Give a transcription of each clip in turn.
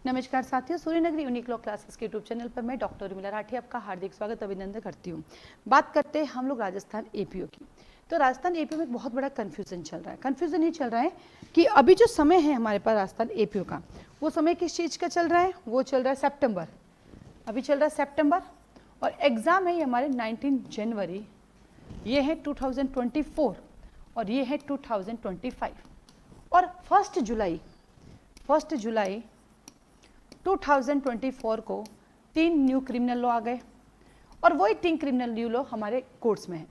नमस्कार साथियों, Suryanagari unique law classes के यूट्यूब चैनल पर मैं डॉक्टर उर्मिला राठी आपका हार्दिक स्वागत अभिनंदन करती हूँ। बात करते हैं हम लोग राजस्थान एपीओ की। तो राजस्थान एपीओ में एक बहुत बड़ा कन्फ्यूजन चल रहा है। कन्फ्यूजन ये चल रहा है कि अभी जो समय है हमारे पास राजस्थान एपीओ का, वो समय किस चीज़ का चल रहा है? वो चल रहा है सितंबर, अभी चल रहा है सितंबर, और एग्ज़ाम है ये हमारे 19 जनवरी, ये है 2024 और ये है 2025, और 1 जुलाई 2024 को 3 न्यू क्रिमिनल लॉ आ गए और वही 3 क्रिमिनल न्यू लॉ हमारे कोर्ट्स में है।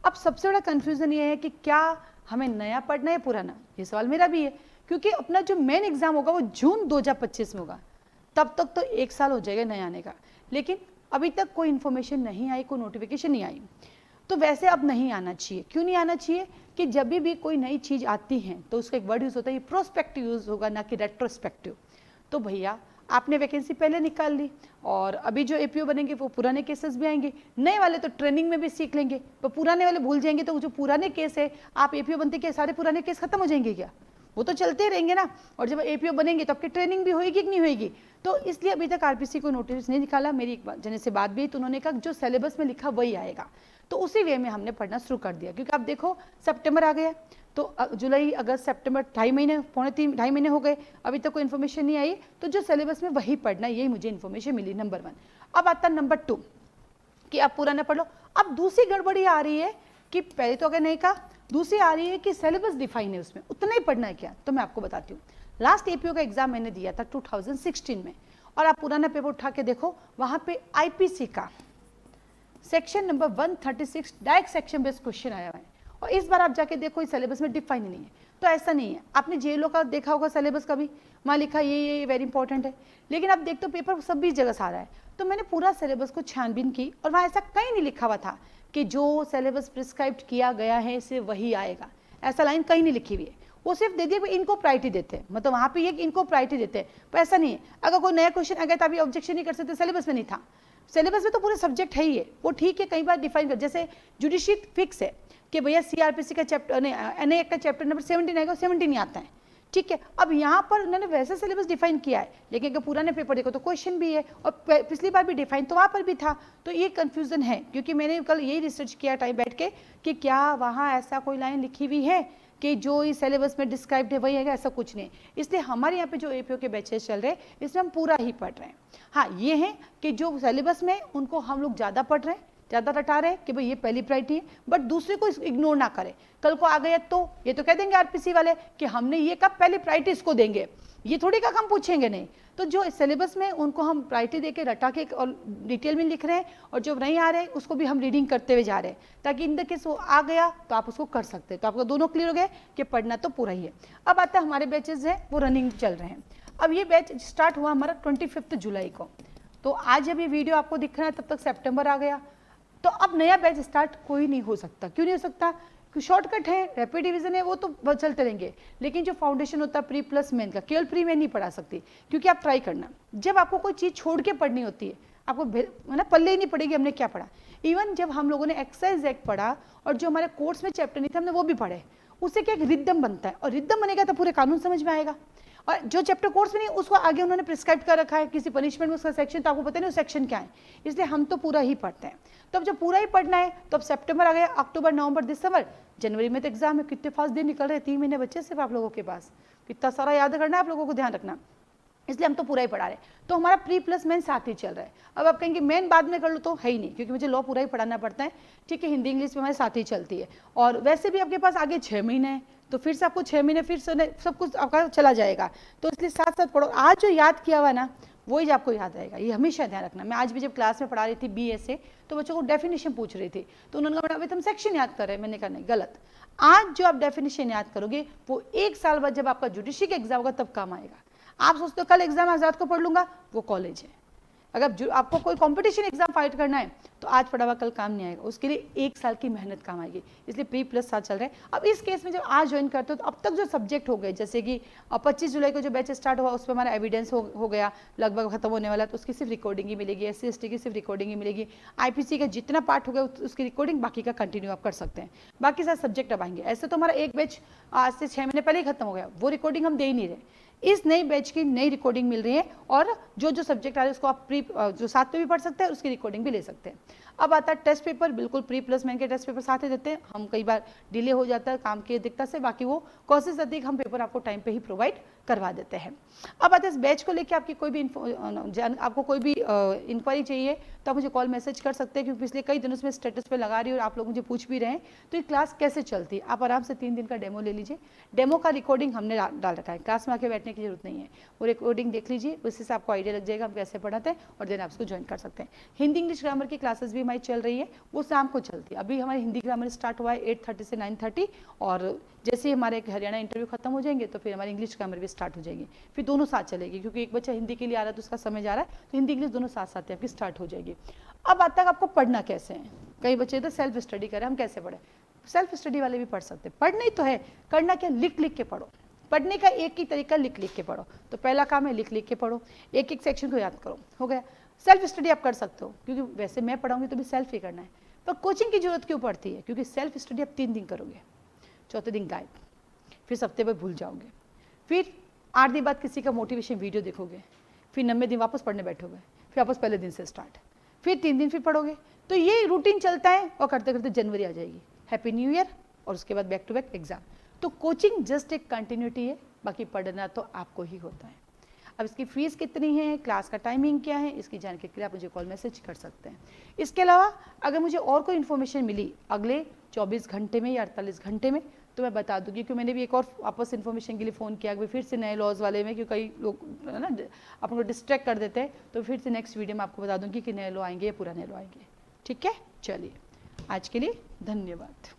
अब सबसे बड़ा कन्फ्यूज़न ये है कि क्या हमें नया पढ़ना है पुराना? ये सवाल मेरा भी है, क्योंकि अपना जो मेन एग्जाम होगा वो जून 2025 में होगा, तब तक तो 1 साल हो जाएगा नया आने का। लेकिन अभी तक कोई इन्फॉर्मेशन नहीं आई, कोई नोटिफिकेशन नहीं आई। तो वैसे अब नहीं आना चाहिए। क्यों नहीं आना चाहिए? कि जब भी कोई नई चीज़ आती है तो उसका एक वर्ड यूज़ होता है, ये प्रोस्पेक्टिव यूज़ होगा, ना कि रेट्रोस्पेक्टिव। तो भैया आपने वैकेंसी पहले निकाल ली और अभी जो एपीओ बनेंगे वो पुराने केसेस भी आएंगे, नए वाले तो ट्रेनिंग में भी सीख लेंगे, पर पुराने वाले भूल जाएंगे। तो जो पुराने केस है, आप एपीओ बनते क्या सारे पुराने केस खत्म हो जाएंगे क्या? वो तो चलते रहेंगे ना। और जब एपीओ बनेंगे तो आपकी ट्रेनिंग भी होएगी कि नहीं होएगी? तो इसलिए अभी तक आरपीसी को नोटिस नहीं निकाला। मेरी एक जने से बात भी है तो उन्होंने कहा जो सिलेबस में लिखा वही आएगा। तो उसी वे में हमने पढ़ना शुरू कर दिया, क्योंकि आप देखो सितंबर आ गया, तो जुलाई अगस्त सितंबर 2.5 महीने, 2.5 महीने हो गए, अभी तक कोई इन्फॉर्मेशन नहीं आई। तो जो सिलेबस में वही पढ़ना, यही मुझे इन्फॉर्मेशन मिली, नंबर 1। अब आता नंबर 2 कि आप पुराना पढ़ लो। अब दूसरी गड़बड़ी आ रही है कि पहले तो अगर नहीं कहा, दूसरी आ रही है कि सिलेबस डिफाइन है, उसमें उतना ही पढ़ना है क्या? तो मैं आपको बताती हूँ। लास्ट एपीओ का एग्जाम मैंने दिया था 2016 में, और आप पुराना पेपर उठा के देखो, वहाँ पे आईपीसी का section number 136 direct section based question आया हुआ है। और इस बार आप जाके देखो, इस सिलेबस में डिफाइन ही नहीं है। तो ऐसा नहीं है, आपने जेएलओ का देखा होगा सिलेबस का भी, वहाँ लिखा ये वेरी इंपॉर्टेंट है, लेकिन आप देखते हो पेपर सब भी जगह से आ रहा है। तो मैंने पूरा सिलेबस को छानबीन की और वहाँ ऐसा कहीं नहीं लिखा हुआ था कि जो सिलेबस प्रिस्क्राइब्ड किया गया है सिर्फ वही आएगा, ऐसा लाइन कहीं नहीं लिखी हुई है। वो सिर्फ दे दिए इनको प्रायोरिटी देते हैं, मतलब वहाँ पे ये इनको प्रायोरिटी देते हैं, पर ऐसा नहीं है। अगर कोई नया क्वेश्चन आ गया तो अभी ऑब्जेक्शन नहीं कर सकते, सिलेबस में नहीं था। सिलेबस में तो पूरे सब्जेक्ट है ही है, वो ठीक है, कई बार डिफाइन कर, जैसे जुडिशियल फिक्स है कि भैया सीआरपीसी का चैप्टर नहीं, एनए का चैप्टर नंबर 17 आएगा, 17 ही आता है, ठीक है। अब यहाँ पर उन्होंने वैसे सिलेबस डिफाइन किया है, लेकिन अगर पुराने पेपर देखो तो क्वेश्चन भी है और पिछली बार भी डिफाइन तो वहाँ पर भी था। तो ये कन्फ्यूजन है, क्योंकि मैंने कल यही रिसर्च किया टाइम बैठ के कि क्या वहाँ ऐसा कोई लाइन लिखी हुई है कि जो इस सिलेबस में डिस्क्राइब्ड है वही है, ऐसा कुछ नहीं। इसलिए हमारे यहाँ पे जो एपीओ के बैचेस चल रहे हैं इसमें हम पूरा ही पढ़ रहे हैं। हाँ, ये है कि जो सिलेबस में उनको हम लोग ज़्यादा पढ़ रहे हैं, ज़्यादा रटा रहे हैं कि भाई ये पहली प्रायोरिटी है, बट दूसरे को इग्नोर ना करें। कल को आ गया तो ये तो कह देंगे आरपीसी वाले कि हमने ये कब पहली प्रायोरिटी इसको देंगे, ये थोड़ी का हम पूछेंगे नहीं। तो जो सिलेबस में उनको हम प्रायोरिटी देके रटा के और डिटेल में लिख रहे हैं, और जो नहीं आ रहे हैं उसको भी हम रीडिंग करते हुए जा रहे हैं, ताकि इन द केस वो आ गया तो आप उसको कर सकते हैं। तो आपको दोनों क्लियर हो गए कि पढ़ना तो पूरा ही है। अब आता है हमारे बैचेज हैं वो रनिंग चल रहे हैं। अब ये बैच स्टार्ट हुआ हमारा 25 जुलाई को, तो आज जब ये वीडियो आपको दिख रहा है तब तक सितंबर आ गया। तो अब नया बैच स्टार्ट कोई नहीं हो सकता। क्यों नहीं हो सकता? शॉर्टकट है, रैपिड डिवीजन है, वो तो चलते रहेंगे, लेकिन जो फाउंडेशन होता है प्री प्लस मेन का, केवल प्री में नहीं पढ़ा सकती, क्योंकि आप ट्राई करना, जब आपको कोई चीज़ छोड़ के पढ़नी होती है आपको ना पल्ले ही नहीं पड़ेगी हमने क्या पढ़ा। इवन जब हम लोगों ने एक्सरसाइज एक्ट पढ़ा और जो हमारे कोर्स में चैप्टर नहीं थे हमने वो भी पढ़े, उससे क्या एक रिदम बनता है, और रिदम बनेगा तो पूरे कानून समझ में आएगा। और जो चैप्टर कोर्स में नहीं उसको आगे उन्होंने प्रिस्क्राइब कर रखा है किसी पनिशमेंट में उसका सेक्शन, तो आपको पता नहीं वो सेक्शन क्या है, इसलिए हम तो पूरा ही पढ़ते हैं। तो अब जब पूरा ही पढ़ना है तो अब सितंबर आ गया, अक्टूबर नवंबर दिसंबर, जनवरी में तो एग्जाम है। कितने फास्ट दिन निकल रहे हैं, 3 महीने बच्चे सिर्फ आप लोगों के पास, कितना सारा याद करना है आप लोगों को, ध्यान रखना, इसलिए हम तो पूरा ही पढ़ा रहे हैं। तो हमारा प्री प्लस मेन साथ ही चल रहा है। अब आप कहेंगे मेन बाद में कर लो, तो है ही नहीं, क्योंकि मुझे लॉ पूरा ही पढ़ाना पड़ता है, ठीक है। हिंदी इंग्लिश में हमारे साथ ही चलती है, और वैसे भी आपके पास आगे 6 महीने हैं, तो फिर से आपको 6 महीने फिर से सब कुछ आपका चला जाएगा, तो इसलिए साथ साथ पढ़ो। आज जो याद किया हुआ ना वही आपको याद आएगा, ये हमेशा ध्यान रखना। मैं आज भी जब क्लास में पढ़ा रही थी बीएसए, तो बच्चों को डेफिनेशन पूछ रही थी, तो उन्होंने कहा अभी तुम सेक्शन याद कर रहे हैं, मैंने कहा नहीं, गलत। आज जो आप डेफिनेशन याद करोगे वो 1 साल बाद जब आपका जुडिशरी का एग्जाम होगा तब काम आएगा। आप सोचते हो कल एग्जाम आजाद को पढ़ लूंगा, वो कॉलेज है। अगर आपको कोई कंपटीशन एग्जाम फाइट करना है तो आज पढ़ा हुआ कल काम नहीं आएगा, उसके लिए 1 साल की मेहनत काम आएगी, इसलिए प्री प्लस साथ चल रहे हैं। अब इस केस में जब आज ज्वाइन करते हो तो अब तक जो सब्जेक्ट हो गए, जैसे कि 25 जुलाई को जो बैच स्टार्ट हुआ उसमें हमारा एविडेंस हो गया, लगभग खत्म होने वाला, तो उसकी सिर्फ रिकॉर्डिंग ही मिलेगी, SC/ST की सिर्फ रिकॉर्डिंग ही मिलेगी। आईपीसी का जितना पार्ट हो गया उसकी रिकॉर्डिंग, बाकी का कंटिन्यू आप कर सकते हैं, बाकी सारे सब्जेक्ट अब आएंगे। ऐसे तो हमारा एक बैच आज से 6 महीने पहले ही खत्म हो गया, वो रिकॉर्डिंग हम दे ही नहीं रहे, इस नई बैच की नई रिकॉर्डिंग मिल रही है और जो जो सब्जेक्ट आ रहे हैं उसको आप जो साथ में भी पढ़ सकते हैं, उसकी रिकॉर्डिंग भी ले सकते हैं। अब आता है टेस्ट पेपर, बिल्कुल प्री प्लस मेन के टेस्ट पेपर साथ ही देते हैं। हम कई बार डिले हो जाता है काम की दिक्कत से, बाकी वो कोशिश रहती है कि हम पेपर आपको टाइम पे ही प्रोवाइड करवा देते हैं। अब आते हैं इस बैच को लेकर आपकी कोई भी आपको कोई भी इंक्वायरी चाहिए तो आप मुझे कॉल मैसेज कर सकते हैं, क्योंकि पिछले कई दिनों से मैं स्टेटस पे लगा रही हूँ और आप लोग मुझे पूछ भी रहे हैं। तो ये क्लास कैसे चलती है, आप आराम से 3 दिन का डेमो ले लीजिए। डेमो का रिकॉर्डिंग हमने डाल रखा है, क्लास में आके बैठने की जरूरत नहीं है, वो रिकॉर्डिंग देख लीजिए, उससे से आपको आइडिया लग जाएगा हम कैसे पढ़ाते हैं और देन आप उसको ज्वाइन कर सकते हैं। हिंदी इंग्लिश ग्रामर की क्लासेस भी हमारी चल रही है, वो शाम को चलती है। अभी हमारी हिंदी ग्रामर स्टार्ट हुआ है 8:30 से 9:30, और जैसे ही हमारे हरियाणा इंटरव्यू खत्म हो जाएंगे तो फिर हमारी इंग्लिश ग्रामर भी स्टार्ट हो जाएगी, फिर दोनों साथ चलेगी, क्योंकि एक बच्चा हिंदी के लिए आ रहा है तो उसका समय जा रहा है, तो हिंदी इंग्लिश दोनों साथ साथ आपकी स्टार्ट हो जाएगी। अब आज तक आपको पढ़ना कैसे है, कई बच्चे तो सेल्फ स्टडी करें, हम कैसे पढ़े, सेल्फ स्टडी वाले भी पढ़ सकते हैं। पढ़ना ही तो है, करना क्या, लिख लिख के पढ़ो। पढ़ने का एक ही तरीका, लिख लिख के पढ़ो। तो पहला काम है लिख लिख के पढ़ो, एक एक सेक्शन को याद करो, हो गया। सेल्फ स्टडी आप कर सकते हो, क्योंकि वैसे मैं पढ़ाऊंगी तो भी सेल्फ ही करना है, पर कोचिंग की जरूरत क्यों पड़ती है, क्योंकि सेल्फ स्टडी आप 3 दिन करोगे, चौथे दिन गायब, फिर सप्ते पर भूल जाओगे, फिर 8 दिन बाद किसी का मोटिवेशन वीडियो देखोगे, फिर 90 दिन वापस पढ़ने बैठोगे, फिर वापस पहले दिन से स्टार्ट, फिर 3 दिन फिर पढ़ोगे। तो ये रूटीन चलता है और करते करते जनवरी आ जाएगी, हैप्पी न्यू ईयर, और उसके बाद बैक टू बैक एग्जाम। तो कोचिंग जस्ट एक कंटिन्यूटी है, बाकी पढ़ना तो आपको ही होता है। अब इसकी फीस कितनी है, क्लास का टाइमिंग क्या है, इसकी जानकारी के लिए आप मुझे कॉल मैसेज कर सकते हैं। इसके अलावा अगर मुझे और कोई इन्फॉर्मेशन मिली अगले 24 घंटे में या 48 घंटे में तो मैं बता दूंगी, क्योंकि मैंने भी एक और वापस इन्फॉर्मेशन के लिए फ़ोन किया कि फिर से नए लॉज वाले में, क्योंकि कई लोग है ना अपन को डिस्ट्रैक्ट कर देते हैं, तो फिर से नेक्स्ट वीडियो में आपको बता दूंगी कि नए लॉ आएंगे या पुराने लॉ आएंगे। ठीक है, चलिए आज के लिए धन्यवाद।